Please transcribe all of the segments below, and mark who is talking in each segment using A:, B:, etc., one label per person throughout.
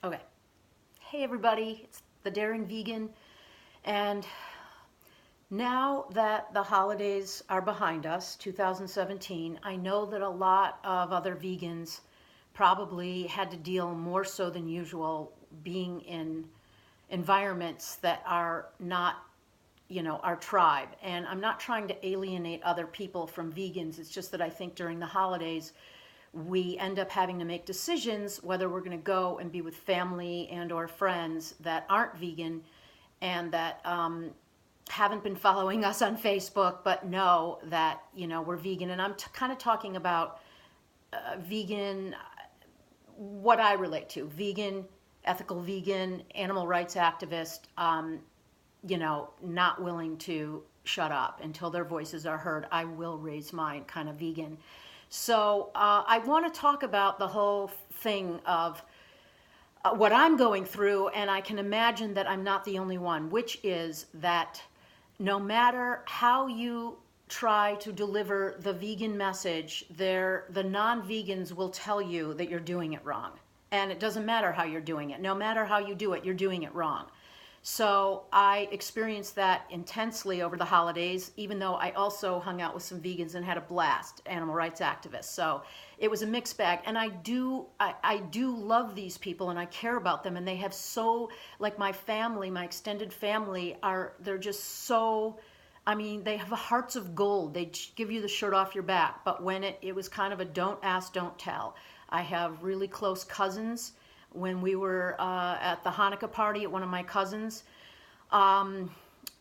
A: Okay. Hey everybody, it's the Daring Vegan, and now that the holidays are behind us, 2017, I know that a lot of other vegans probably had to deal more so than usual being in environments that are not, our tribe. And I'm not trying to alienate other people from vegans. It's just that I think during the holidays, we end up having to make decisions whether we're going to go and be with family and or friends that aren't vegan and that haven't been following us on Facebook but know that we're vegan. And I'm kind of talking about vegan, what I relate to: vegan, ethical vegan, animal rights activist, not willing to shut up until their voices are heard. I will raise mine kind of vegan. So I want to talk about the whole thing of what I'm going through, and I can imagine that I'm not the only one, which is that no matter how you try to deliver the vegan message, the non-vegans will tell you that you're doing it wrong. And it doesn't matter how you're doing it. No matter how you do it, you're doing it wrong. So I experienced that intensely over the holidays, even though I also hung out with some vegans and had a blast, animal rights activists. So it was a mixed bag. And I do love these people and I care about them. And they have so, like my family, my extended family they're just so, I mean, they have hearts of gold. They give you the shirt off your back. But when it was kind of a don't ask, don't tell. I have really close cousins. When we were at the Hanukkah party at one of my cousins,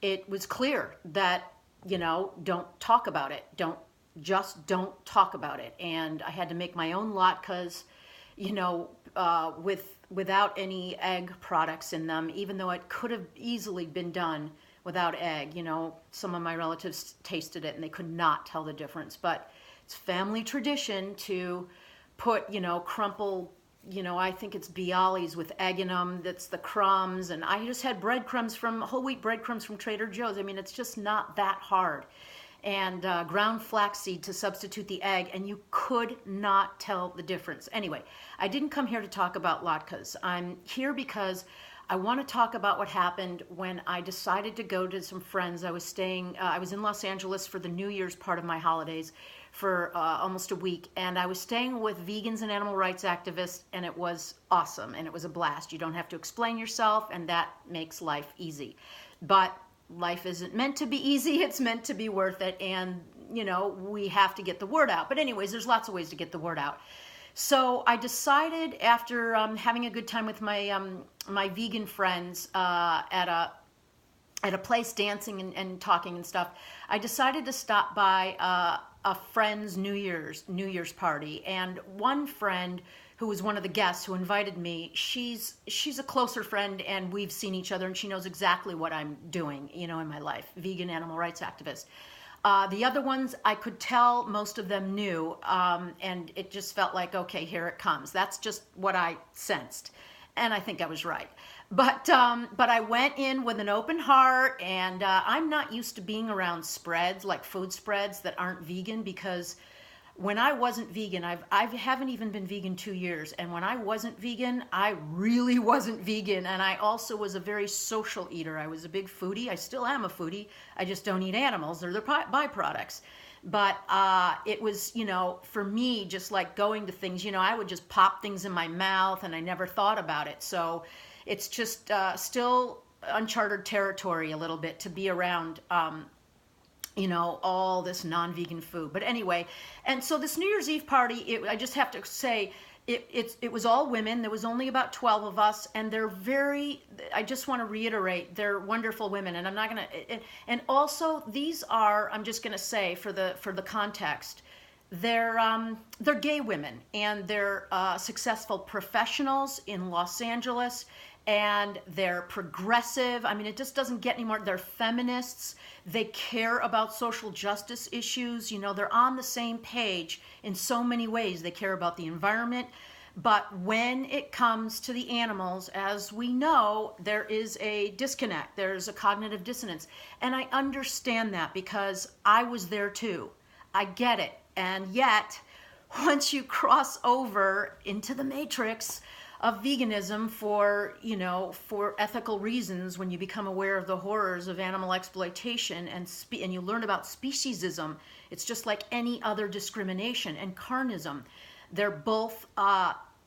A: it was clear that, don't talk about it. Don't talk about it. And I had to make my own latkes, without any egg products in them, even though it could have easily been done without egg. Some of my relatives tasted it and they could not tell the difference. But it's family tradition to put, crumpled, I think it's Bialys with egg in them. That's the crumbs. And I just had breadcrumbs whole wheat breadcrumbs from Trader Joe's. I mean, it's just not that hard. And ground flaxseed to substitute the egg. And you could not tell the difference. Anyway, I didn't come here to talk about latkes. I'm here because I want to talk about what happened when I decided to go to some friends. I was in Los Angeles for the New Year's part of my holidays for almost a week, and I was staying with vegans and animal rights activists, and it was awesome, and it was a blast. You don't have to explain yourself, and that makes life easy. But life isn't meant to be easy, it's meant to be worth it, and, we have to get the word out. But anyways, there's lots of ways to get the word out. So I decided after having a good time with my vegan friends at a place dancing and talking and stuff, I decided to stop by a friend's New Year's party. And one friend who was one of the guests who invited me, she's a closer friend and we've seen each other and she knows exactly what I'm doing, in my life, vegan animal rights activist. The other ones, I could tell most of them knew, and it just felt like, okay, here it comes. That's just what I sensed, and I think I was right. But I went in with an open heart, and I'm not used to being around spreads, like food spreads that aren't vegan, because when I wasn't vegan, I haven't even been vegan 2 years. And when I wasn't vegan, I really wasn't vegan. And I also was a very social eater. I was a big foodie. I still am a foodie. I just don't eat animals. They're their byproducts. But it was, for me, just like going to things, I would just pop things in my mouth and I never thought about it. So it's just still uncharted territory a little bit to be around all this non-vegan food. But anyway, and so this New Year's Eve party, I just have to say, it was all women. There was only about 12 of us, and I just want to reiterate, they're wonderful women, and I'm not going to, and also these are, I'm just going to say for the context, they're gay women, and they're successful professionals in Los Angeles, and they're progressive. I mean, it just doesn't get any more. They're feminists. They care about social justice issues. They're on the same page in so many ways. They care about the environment. But when it comes to the animals, as we know, there is a disconnect. There's a cognitive dissonance. And I understand that because I was there too. I get it. And yet, once you cross over into the matrix, of veganism for, you know, for ethical reasons. When you become aware of the horrors of animal exploitation and you learn about speciesism, it's just like any other discrimination. And carnism, they're both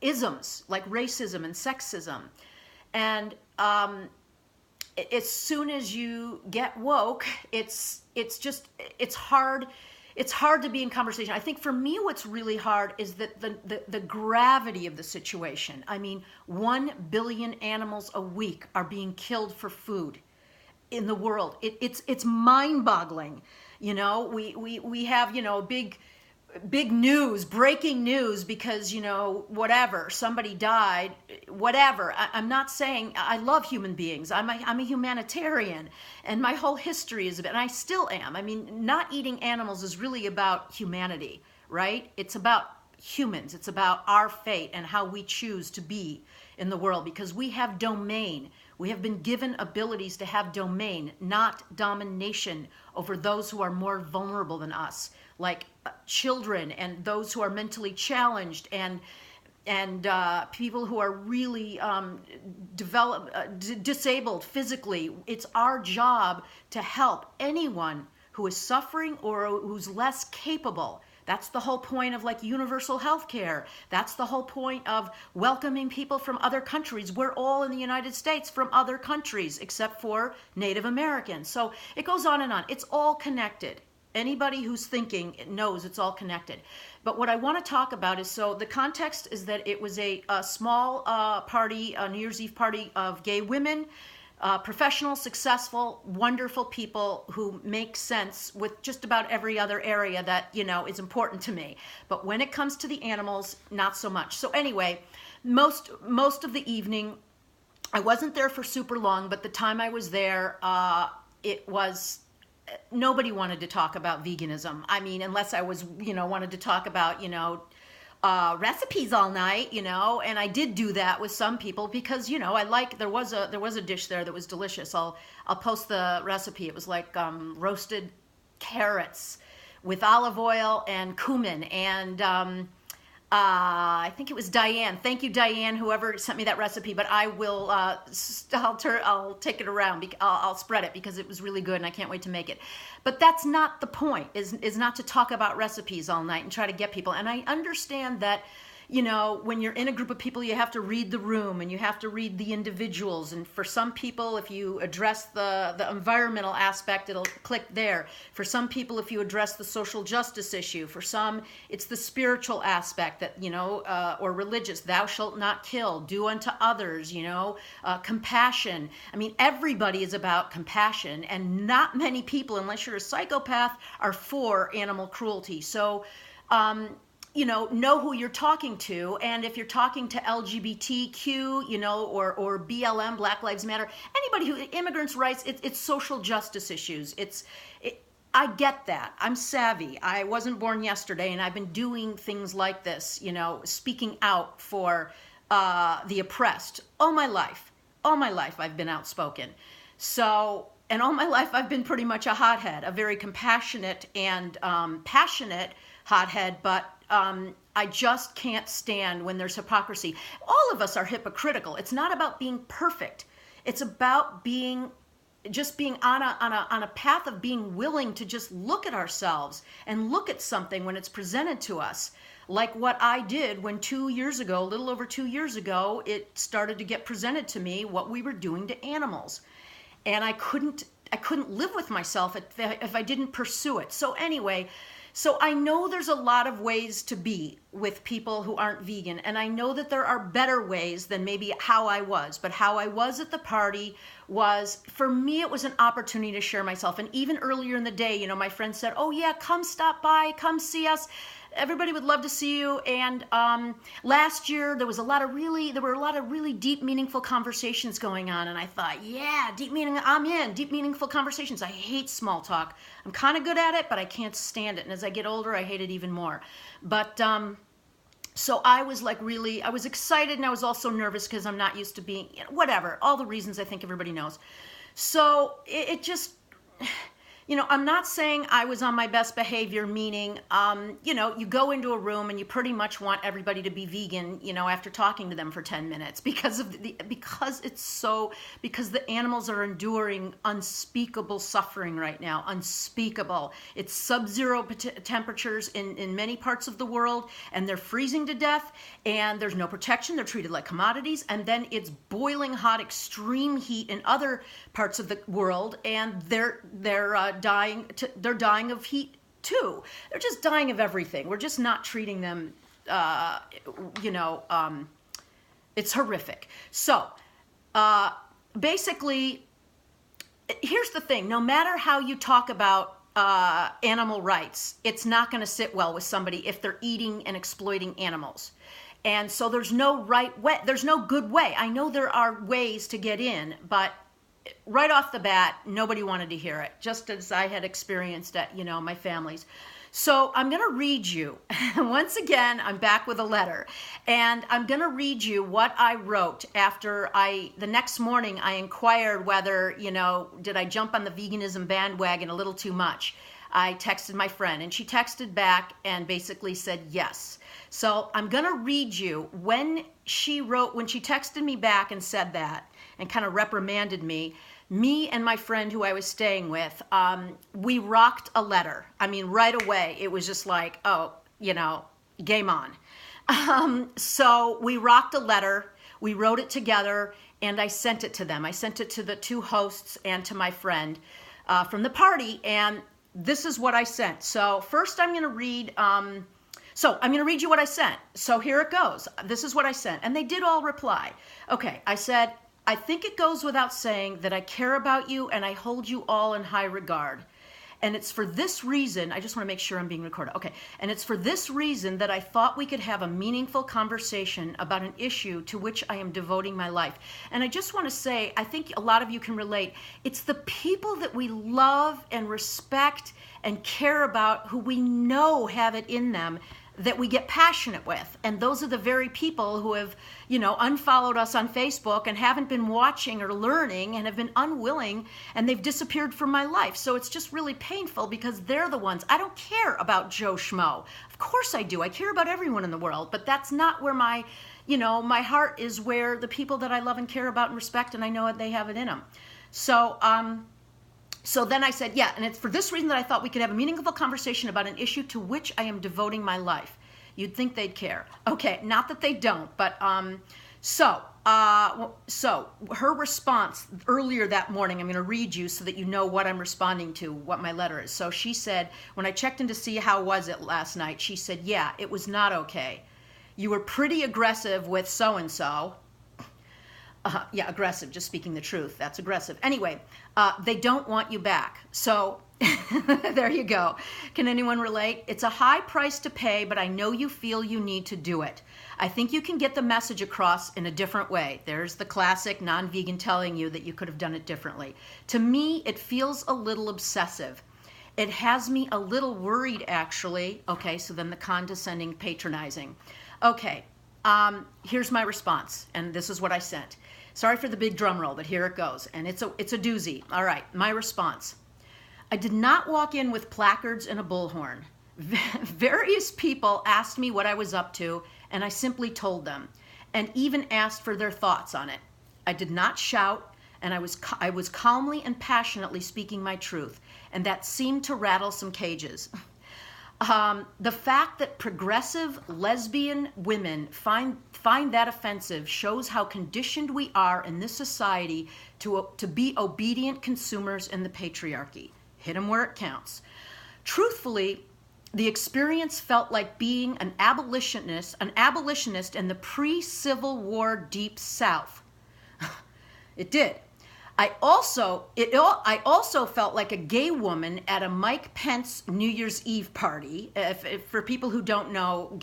A: isms, like racism and sexism. And as soon as you get woke, it's hard. It's hard to be in conversation. I think for me, what's really hard is that the gravity of the situation. I mean, 1 billion animals a week are being killed for food in the world. It's mind-boggling. You know, we have, you know, big news, breaking news, because, you know, whatever, somebody died, whatever. I'm not saying, I love human beings. I'm a humanitarian, and my whole history is about, and I still am. I mean, not eating animals is really about humanity, right? It's about humans. It's about our fate and how we choose to be in the world, because we have domain. We have been given abilities to have domain, not domination over those who are more vulnerable than us, like children and those who are mentally challenged and people who are really disabled physically. It's our job to help anyone who is suffering or who's less capable. That's the whole point of like universal health care. That's the whole point of welcoming people from other countries. We're all in the United States from other countries except for Native Americans. So it goes on and on. It's all connected. Anybody who's thinking knows it's all connected. But what I want to talk about is, so the context is that it was a small party, a New Year's Eve party of gay women, professional, successful, wonderful people who make sense with just about every other area that, you know, is important to me. But when it comes to the animals, not so much. So anyway, most of the evening, I wasn't there for super long, but the time I was there, it was, nobody wanted to talk about veganism. I mean, unless I was, you know, wanted to talk about, you know, recipes all night, you know, and I did do that with some people because, you know, I like, there was a dish there that was delicious. I'll post the recipe. It was like roasted carrots with olive oil and cumin, and I think it was Diane. Thank you, Diane, whoever sent me that recipe. But I will, I'll take it around. I'll spread it because it was really good, and I can't wait to make it. But that's not the point. Is not to talk about recipes all night and try to get people. And I understand that, you know, when you're in a group of people, you have to read the room and you have to read the individuals. And for some people, if you address the environmental aspect, it'll click there. For some people, if you address the social justice issue, for some, it's the spiritual aspect that, you know, or religious, thou shalt not kill, do unto others, you know, compassion. I mean, everybody is about compassion, and not many people, unless you're a psychopath, are for animal cruelty. So, you know who you're talking to, and if you're talking to LGBTQ, you know, or BLM, Black Lives Matter, anybody who, immigrants' rights, it's social justice issues. I get that. I'm savvy. I wasn't born yesterday, and I've been doing things like this, you know, speaking out for the oppressed all my life. All my life I've been outspoken. So, and all my life I've been pretty much a hothead, a very compassionate and passionate hothead, but I just can't stand when there's hypocrisy. All of us are hypocritical. It's not about being perfect. It's about being on a path of being willing to just look at ourselves and look at something when it's presented to us. Like what I did when 2 years ago, a little over 2 years ago, it started to get presented to me what we were doing to animals. And I couldn't live with myself if I didn't pursue it. So anyway, so I know there's a lot of ways to be with people who aren't vegan, and I know that there are better ways than maybe how I was, but how I was at the party was, for me, it was an opportunity to share myself. And even earlier in the day, you know, my friend said, oh yeah, come stop by, come see us. Everybody would love to see you. And last year there were a lot of really deep, meaningful conversations going on. And I thought, yeah, deep meaningful conversations. I hate small talk. I'm kind of good at it, but I can't stand it. And as I get older, I hate it even more. But so I was like I was excited, and I was also nervous because I'm not used to being, you know, whatever, all the reasons I think everybody knows. So it just, I'm not saying I was on my best behavior, meaning, you go into a room and you pretty much want everybody to be vegan, after talking to them for 10 minutes because the animals are enduring unspeakable suffering right now, unspeakable. It's sub-zero temperatures in many parts of the world, and they're freezing to death, and there's no protection. They're treated like commodities, and then it's boiling hot, extreme heat in other parts of the world, and they're dying of heat too. They're just dying of everything. We're just not treating them, it's horrific. So basically, here's the thing. No matter how you talk about animal rights, it's not going to sit well with somebody if they're eating and exploiting animals. And so there's no right way. There's no good way. I know there are ways to get in, but right off the bat, nobody wanted to hear it, just as I had experienced at, my family's. So I'm going to read you. Once again, I'm back with a letter. And I'm going to read you what I wrote after the next morning, I inquired whether, did I jump on the veganism bandwagon a little too much? I texted my friend, and she texted back and basically said yes. So I'm going to read you when she texted me back and said that, and kind of reprimanded me and my friend who I was staying with, we rocked a letter. I mean, right away, it was just like, oh, game on. So we rocked a letter, we wrote it together, and I sent it to them. I sent it to the two hosts and to my friend from the party, and this is what I sent. So first I'm going to read... So I'm going to read you what I sent. So here it goes. This is what I sent. And they did all reply. Okay, I said, I think it goes without saying that I care about you and I hold you all in high regard. And it's for this reason, I just want to make sure I'm being recorded. Okay, and it's for this reason that I thought we could have a meaningful conversation about an issue to which I am devoting my life. And I just want to say, I think a lot of you can relate. It's the people that we love and respect and care about who we know have it in them that we get passionate with. And those are the very people who have, unfollowed us on Facebook and haven't been watching or learning and have been unwilling, and they've disappeared from my life. So it's just really painful because they're the ones. I don't care about Joe Schmo. Of course I do. I care about everyone in the world, but that's not where my heart is, where the people that I love and care about and respect, and I know they have it in them. So then I said, yeah, and it's for this reason that I thought we could have a meaningful conversation about an issue to which I am devoting my life. You'd think they'd care. Okay, not that they don't, but so her response earlier that morning, I'm going to read you so that you know what I'm responding to, what my letter is. So she said, when I checked in to see how was it last night, she said, yeah, it was not okay. You were pretty aggressive with so-and-so. Yeah, aggressive, just speaking the truth. That's aggressive. Anyway, they don't want you back. So there you go. Can anyone relate? It's a high price to pay, but I know you feel you need to do it. I think you can get the message across in a different way. There's the classic non-vegan telling you that you could have done it differently. To me, it feels a little obsessive. It has me a little worried, actually. Okay, so then the condescending, patronizing. Okay, here's my response, and this is what I sent. Sorry for the big drum roll, but here it goes. And it's a doozy. All right, my response. I did not walk in with placards and a bullhorn. Various people asked me what I was up to, and I simply told them, and even asked for their thoughts on it. I did not shout, and I was calmly and passionately speaking my truth, and that seemed to rattle some cages. The fact that progressive lesbian women find that offensive shows how conditioned we are in this society to be obedient consumers in the patriarchy. Hit them where it counts. Truthfully, the experience felt like being an abolitionist in the pre-Civil War Deep South. It did. I also felt like a gay woman at a Mike Pence New Year's Eve party. If for people who don't know,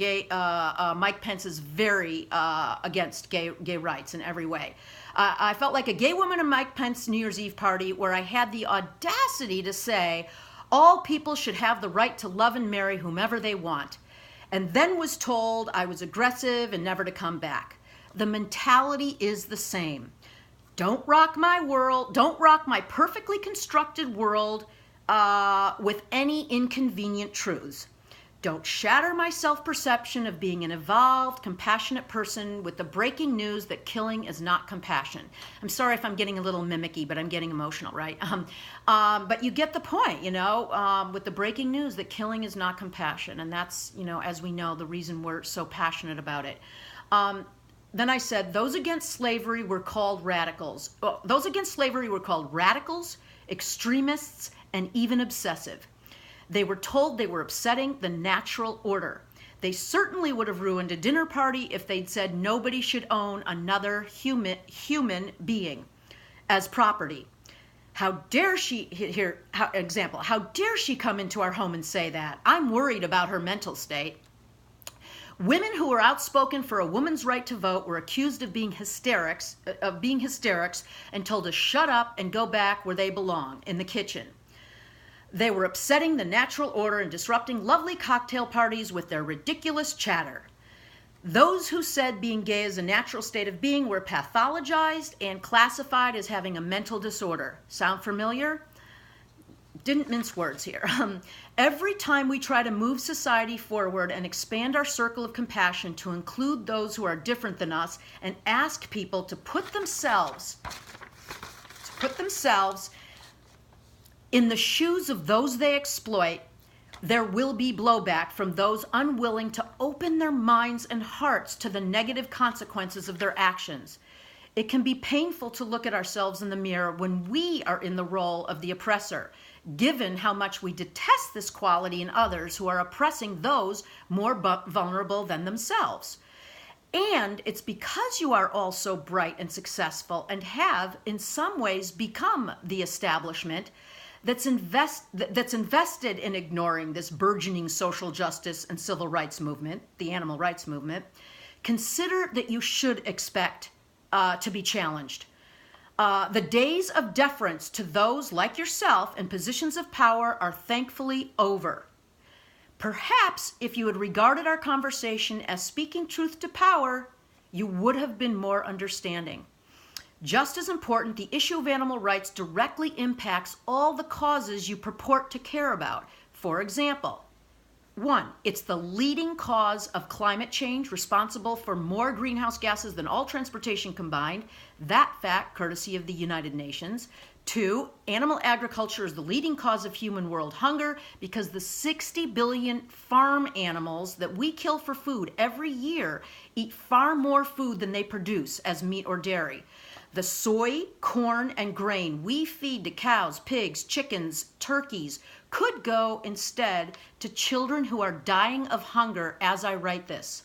A: Mike Pence is very against gay rights in every way. I felt like a gay woman at Mike Pence New Year's Eve party where I had the audacity to say, all people should have the right to love and marry whomever they want, and then was told I was aggressive and never to come back. The mentality is the same. Don't rock my world. Don't rock my perfectly constructed world. with any inconvenient truths. Don't shatter my self-perception of being an evolved, compassionate person with the breaking news that killing is not compassion. I'm sorry if I'm getting a little mimicky, but I'm getting emotional, right? But you get the point, with the breaking news that killing is not compassion. And that's, as we know, the reason we're so passionate about it. Then I said, those against slavery were called radicals. Those against slavery were called radicals, extremists, and even obsessive. They were told they were upsetting the natural order. They certainly would have ruined a dinner party if they'd said nobody should own another human being as property. How dare she, how dare she come into our home and say that? I'm worried about her mental state. Women who were outspoken for a woman's right to vote were accused of being hysterics and told to shut up and go back where they belong, in the kitchen. They were upsetting the natural order and disrupting lovely cocktail parties with their ridiculous chatter. Those who said being gay is a natural state of being were pathologized and classified as having a mental disorder. Sound familiar? Didn't mince words here. Every time we try to move society forward and expand our circle of compassion to include those who are different than us and ask people to put themselves in the shoes of those they exploit, there will be blowback from those unwilling to open their minds and hearts to the negative consequences of their actions. It can be painful to look at ourselves in the mirror when we are in the role of the oppressor, given how much we detest this quality in others who are oppressing those more vulnerable than themselves. And it's because you are all so bright and successful and have, in some ways, become the establishment that's invested in ignoring this burgeoning social justice and civil rights movement, the animal rights movement. Consider that you should expect to be challenged. The days of deference to those like yourself in positions of power are thankfully over. Perhaps if you had regarded our conversation as speaking truth to power, you would have been more understanding. Just as important, the issue of animal rights directly impacts all the causes you purport to care about. For example, 1, it's the leading cause of climate change, responsible for more greenhouse gases than all transportation combined. That fact, courtesy of the United Nations. 2, animal agriculture is the leading cause of human world hunger because the 60 billion farm animals that we kill for food every year eat far more food than they produce as meat or dairy. The soy, corn, and grain we feed to cows, pigs, chickens, turkeys could go instead to children who are dying of hunger as I write this.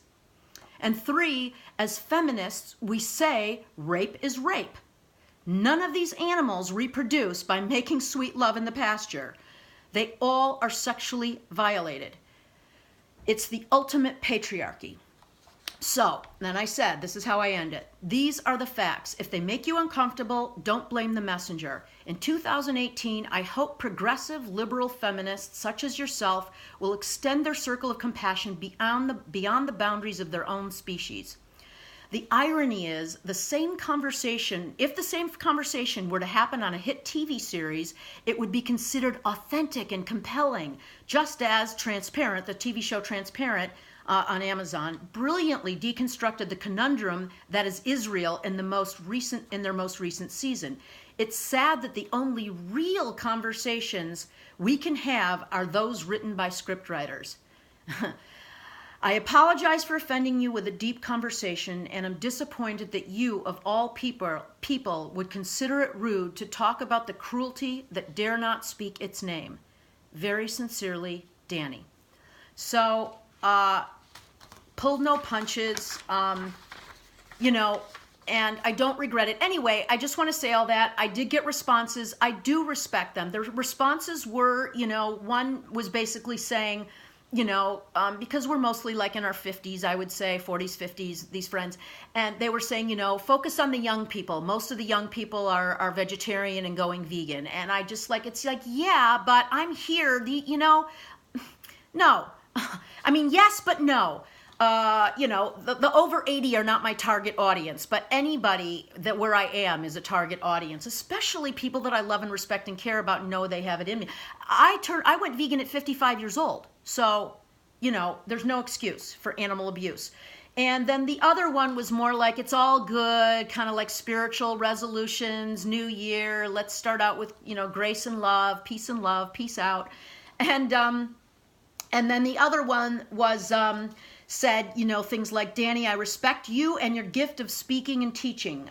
A: And 3, as feminists, we say rape is rape. None of these animals reproduce by making sweet love in the pasture. They all are sexually violated. It's the ultimate patriarchy. So, then I said, this is how I end it. These are the facts. If they make you uncomfortable, don't blame the messenger. In 2018, I hope progressive liberal feminists such as yourself will extend their circle of compassion beyond the boundaries of their own species. The irony is, if the same conversation were to happen on a hit TV series, it would be considered authentic and compelling, just as Transparent, the TV show Transparent, on Amazon, brilliantly deconstructed the conundrum that is Israel in their most recent season. It's sad that the only real conversations we can have are those written by scriptwriters. I apologize for offending you with a deep conversation, and I'm disappointed that you, of all people, would consider it rude to talk about the cruelty that dare not speak its name. Very sincerely, Danny. So, pulled no punches, and I don't regret it. Anyway, I just want to say all that. I did get responses. I do respect them. The responses were, one was basically saying, because we're mostly like in our 50s, I would say 40s, 50s, these friends, and they were saying, focus on the young people. Most of the young people are vegetarian and going vegan. And I just yeah, but I'm here, no. I mean, yes, but no. the over 80 are not my target audience, but anybody that where I am is a target audience, especially people that I love and respect and care about and know they have it in me. I went vegan at 55 years old. So, there's no excuse for animal abuse. And then the other one was more like, it's all good, kind of like spiritual resolutions, new year, let's start out with, grace and love, peace out. And then the other one was, said, things like, Danny, I respect you and your gift of speaking and teaching.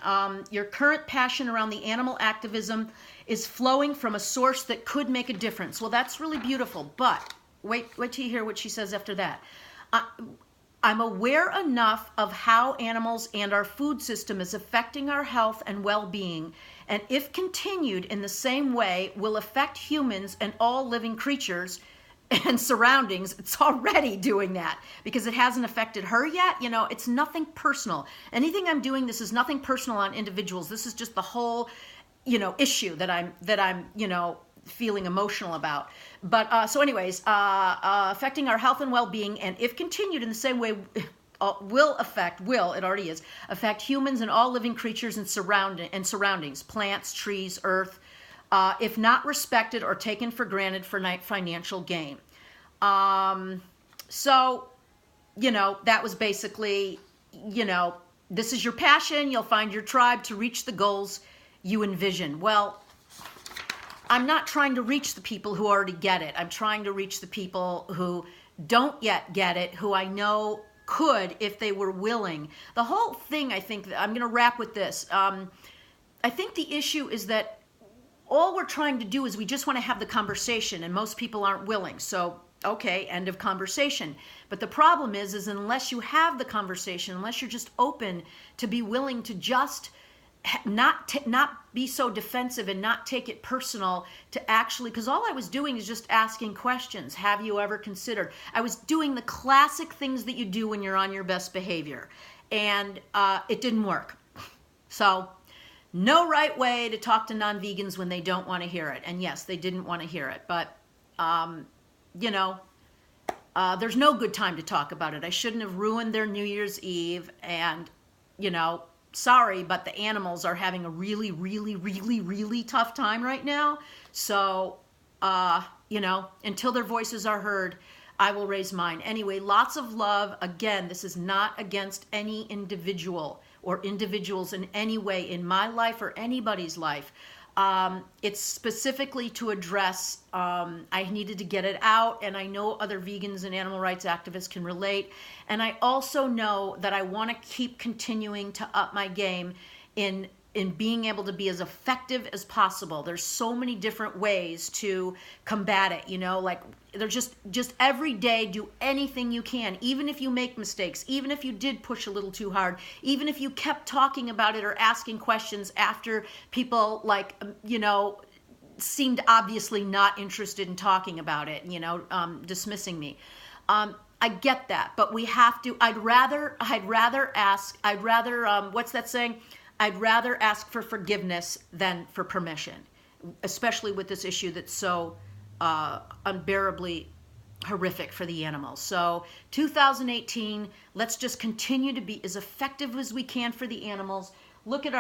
A: Your current passion around the animal activism is flowing from a source that could make a difference. Well, that's really beautiful, but wait till you hear what she says after that. I'm aware enough of how animals and our food system is affecting our health and well-being, and if continued in the same way, will affect humans and all living creatures and surroundings. It's already doing that because it hasn't affected her yet. It's nothing personal. Anything I'm doing, this is nothing personal on individuals. This is just the whole, issue that I'm, feeling emotional about. But so anyways, affecting our health and well-being, and if continued in the same way, it already is, affect humans and all living creatures and surroundings, plants, trees, earth, if not respected or taken for granted for financial gain. So, that was basically, this is your passion. You'll find your tribe to reach the goals you envision. Well, I'm not trying to reach the people who already get it. I'm trying to reach the people who don't yet get it, who I know could if they were willing. The whole thing, I think, I'm going to wrap with this. I think the issue is that all we're trying to do is we just want to have the conversation, and most people aren't willing. So, okay, end of conversation. But the problem is unless you have the conversation, unless you're just open to be willing to just not be so defensive and not take it personal, to actually, because all I was doing is just asking questions. Have you ever considered? I was doing the classic things that you do when you're on your best behavior, and it didn't work. So no right way to talk to non-vegans when they don't want to hear it. And yes, they didn't want to hear it, but there's no good time to talk about it. I shouldn't have ruined their New Year's Eve, and sorry, but the animals are having a really, really, really, really tough time right now. So, until their voices are heard, I will raise mine. Anyway, lots of love. Again, this is not against any individual or individuals in any way in my life or anybody's life. It's specifically to address, I needed to get it out, and I know other vegans and animal rights activists can relate. And I also know that I want to keep continuing to up my game in being able to be as effective as possible. There's so many different ways to combat it, like there's just every day, do anything you can, even if you make mistakes, even if you did push a little too hard, even if you kept talking about it or asking questions after people seemed obviously not interested in talking about it, dismissing me. I get that, but we have to, I'd rather what's that saying? I'd rather ask for forgiveness than for permission, especially with this issue that's so unbearably horrific for the animals. So 2018, let's just continue to be as effective as we can for the animals. Look at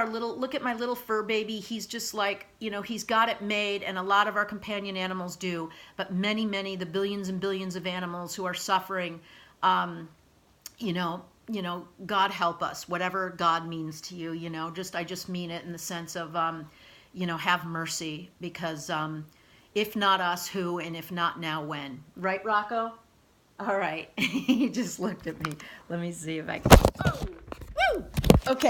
A: my little fur baby. He's just like, he's got it made, and a lot of our companion animals do, but many, the billions and billions of animals who are suffering, God help us, whatever God means to you, I just mean it in the sense of, have mercy, because if not us, who, and if not now, when? Right, Rocco? All right. He just looked at me. Let me see if I can. Oh, woo! Okay.